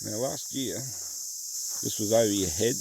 Now last year, this was over your head,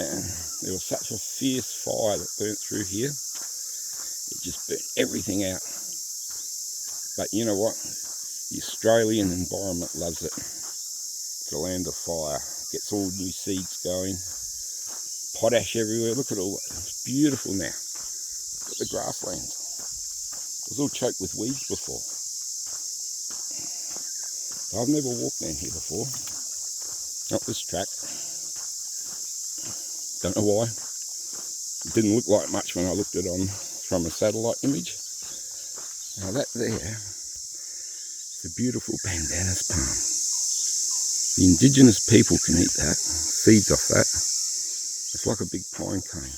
and there was such a fierce fire that burnt through here. It just burnt everything out. But you know what? The Australian environment loves it. It's a land of fire. Gets all new seeds going. Potash everywhere. Look at all that. It's beautiful now. Look at the grasslands. It was all choked with weeds before. I've never walked down here before. Not this track. Don't know why. It didn't look like much when I looked at it on from a satellite image. Now that there is a beautiful pandanus palm. The indigenous people can eat that, seeds off that. It's like a big pine cone.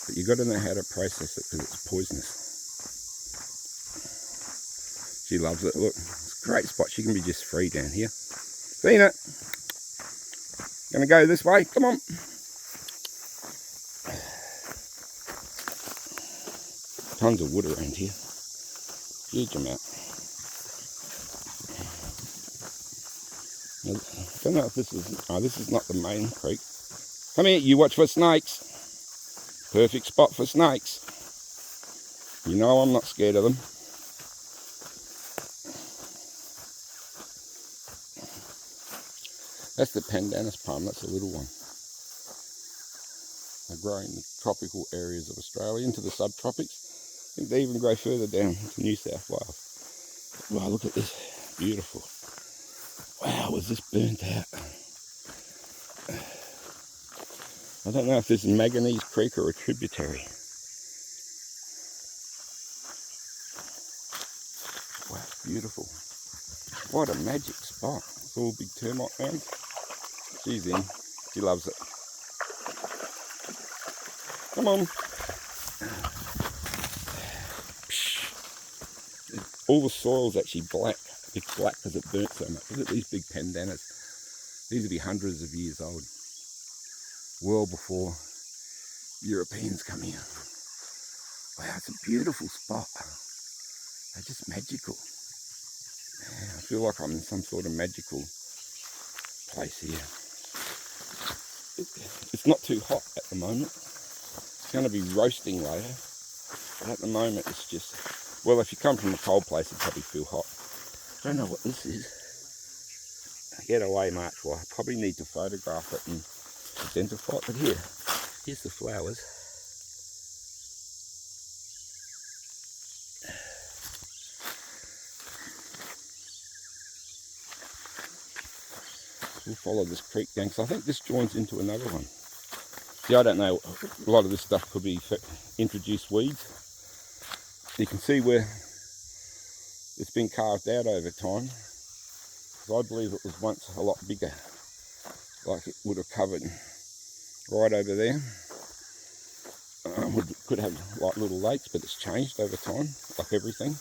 But you've got to know how to process it because it's poisonous. She loves it. Look, it's a great spot. She can be just free down here. Seen it. Gonna go this way. Come on. Tons of wood around here. Huge amount. I don't know if this is... Oh, this is not the main creek. Come here, you watch for snakes. Perfect spot for snakes. You know I'm not scared of them. That's the pandanus palm, that's a little one. They grow in the tropical areas of Australia, into the subtropics. I think they even grow further down to New South Wales. Wow, look at this. Beautiful. Wow, was this burnt out? I don't know if this is Magenese Creek or a tributary. Wow, beautiful. What a magic spot. It's all big termite mounds. She's in. She loves it. Come on. All the soil's actually black. It's black because it burnt so much. Look at these big pandanus. These would be hundreds of years old. Well before Europeans come here. Wow, it's a beautiful spot. They're just magical. Man, I feel like I'm in some sort of magical place here. It's not too hot at the moment. It's going to be roasting later. But at the moment it's just... Well, if you come from a cold place, it'd probably feel hot. I don't know what this is. Get away, March. Well, I probably need to photograph it and identify it. But here's the flowers. We'll follow this creek down, because I think this joins into another one. See, I don't know. A lot of this stuff could be introduced weeds. You can see where it's been carved out over time. I believe it was once a lot bigger, like it would have covered right over there. Could have like little lakes, but it's changed over time, like everything.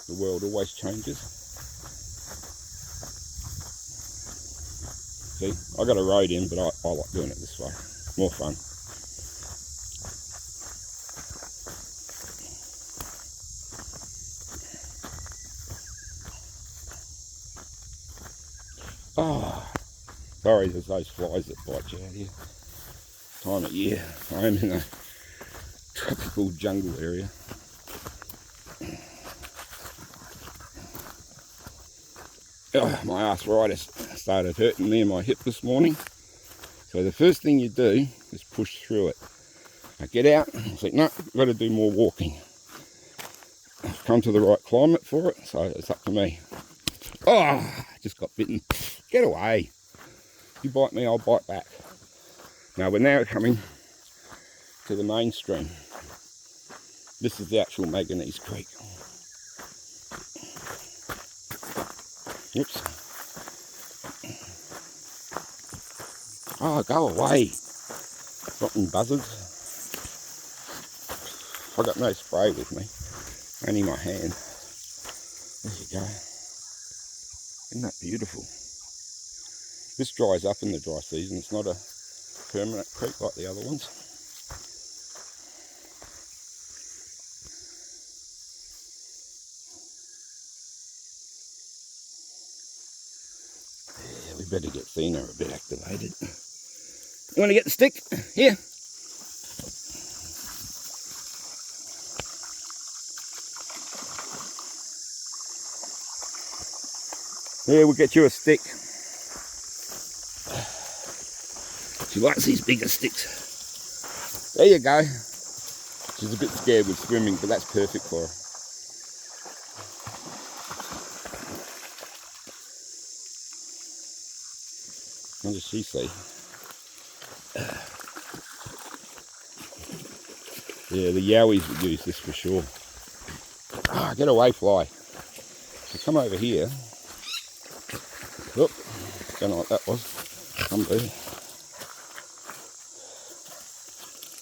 The world always changes. See, I got a road in, but I like doing it this way. More fun. Oh, sorry, there's those flies that bite you out here. Time of year. I am in a tropical jungle area. Oh, my arthritis started hurting me in my hip this morning. So the first thing you do is push through it. I get out and I think, no, I've got to do more walking. I've come to the right climate for it, so it's up to me. Oh, I just got bitten. Get away. You bite me, I'll bite back. Now we're now coming to the main stream. This is the actual Magenese Creek. Oops. Oh, go away. Rotten buzzards. I got no spray with me. Only my hand. There you go. Isn't that beautiful? This dries up in the dry season. It's not a permanent creek like the other ones. We better get Thena a bit activated. You want to get the stick? Here. Here, we'll get you a stick. She likes these bigger sticks. There you go. She's a bit scared with swimming, but that's perfect for her. What does she see? Yeah, the yowies would use this for sure. Ah, get away, fly. So come over here. Look, don't know what that was. Come there.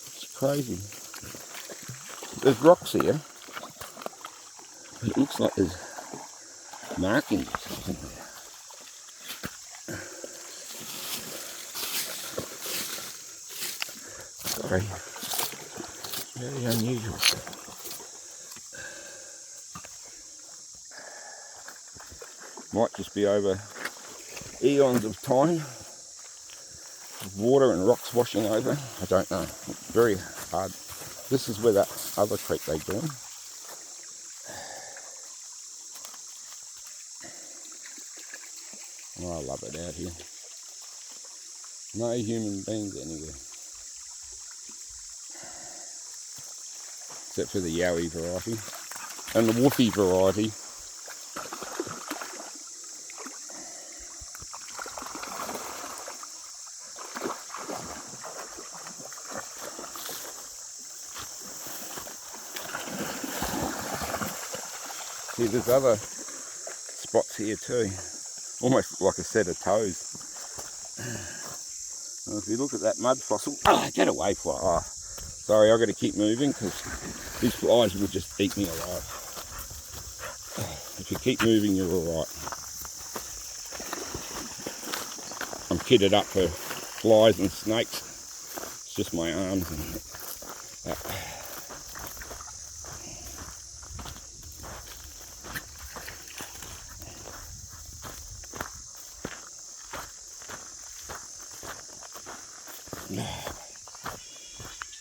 It's crazy. There's rocks here. But it looks like there's markings or something there. Sorry. Very unusual. Might just be over eons of time of water and rocks washing over. I don't know. It's very hard. This is where that other creek they join. Oh, I love it out here. No human beings anywhere. Except for the yowie variety and the woofy variety. See, there's other spots here too, almost like a set of toes. And if you look at that mud fossil, get away, fly. Oh, sorry, I've got to keep moving because these flies will just eat me alive. If you keep moving, you're alright. I'm kitted up for flies and snakes. It's just my arms and that.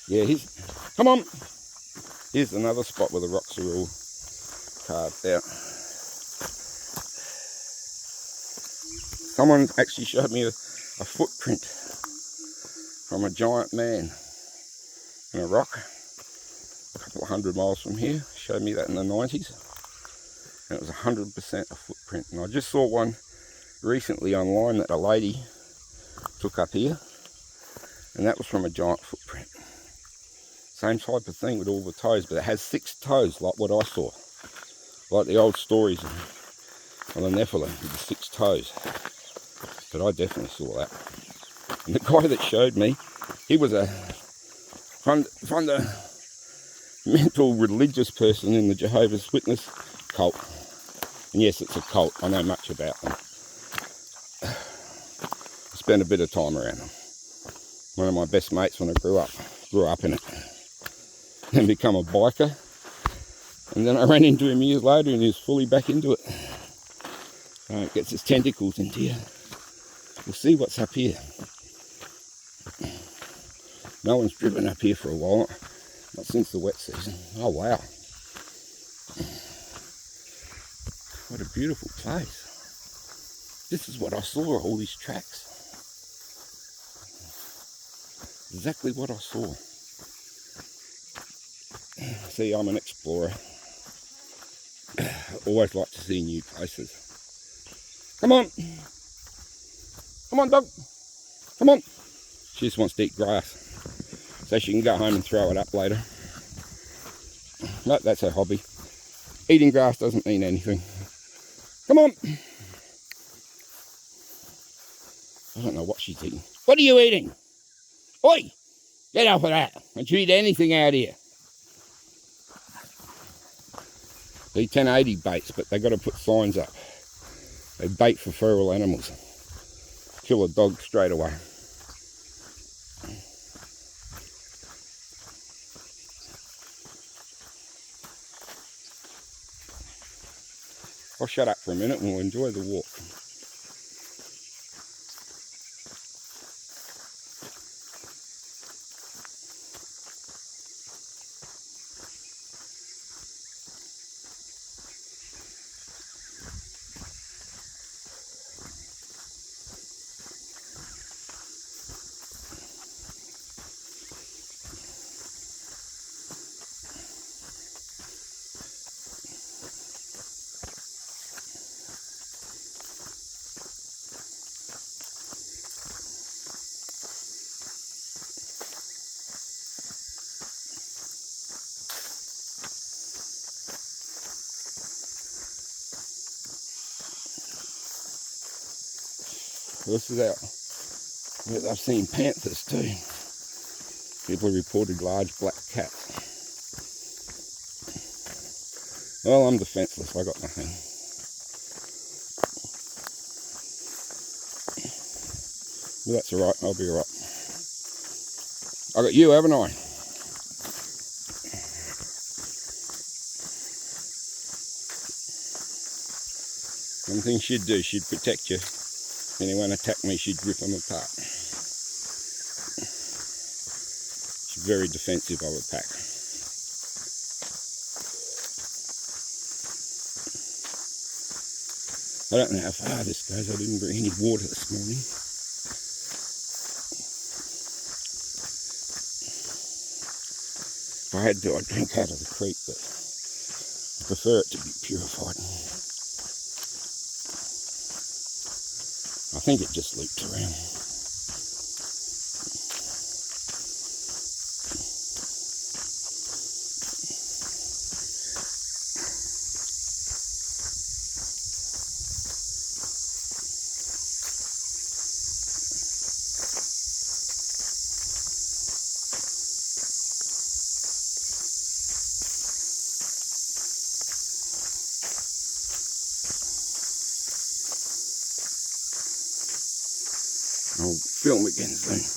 Yeah, come on. Here's another spot where the rocks are all carved out. Someone actually showed me a footprint from a giant man in a rock a couple of 100 miles from here. Showed me that in the 90s. And it was 100% a footprint. And I just saw one recently online that a lady took up here. And that was from a giant footprint. Same type of thing with all the toes, but it has 6 toes like what I saw. Like the old stories on the Nephilim with the 6 toes. But I definitely saw that. And the guy that showed me, he was a fundamental religious person in the Jehovah's Witness cult. And yes, it's a cult. I know much about them. I spent a bit of time around them. One of my best mates when I grew up in it. And become a biker, and then I ran into him years later and he was fully back into it. So it gets its tentacles into you. We'll see what's up here. No one's driven up here for a while, not since the wet season. Oh wow, what a beautiful place. This is what I saw, all these tracks. Exactly what I saw. See, I'm an explorer. I always like to see new places. Come on. Come on, dog. Come on. She just wants to eat grass. So she can go home and throw it up later. No, that's her hobby. Eating grass doesn't mean anything. Come on. I don't know what she's eating. What are you eating? Oi! Get off of that. Don't you eat anything out here. They 1080 baits, but they got to put signs up. They bait for feral animals. Kill a dog straight away. I'll shut up for a minute and we'll enjoy the walk. This is out where I've seen panthers too. People reported large black cats. Well, I'm defenceless, I got nothing. Well, that's alright, I'll be alright. I got you, haven't I? One thing she'd do, she'd protect you. If anyone attacked me, she'd rip them apart. She's very defensive of a pack. I don't know how far this goes. I didn't bring any water this morning. If I had to, I'd drink out of the creek, but I prefer it to be purified. I think it just looped around. I'll film again soon.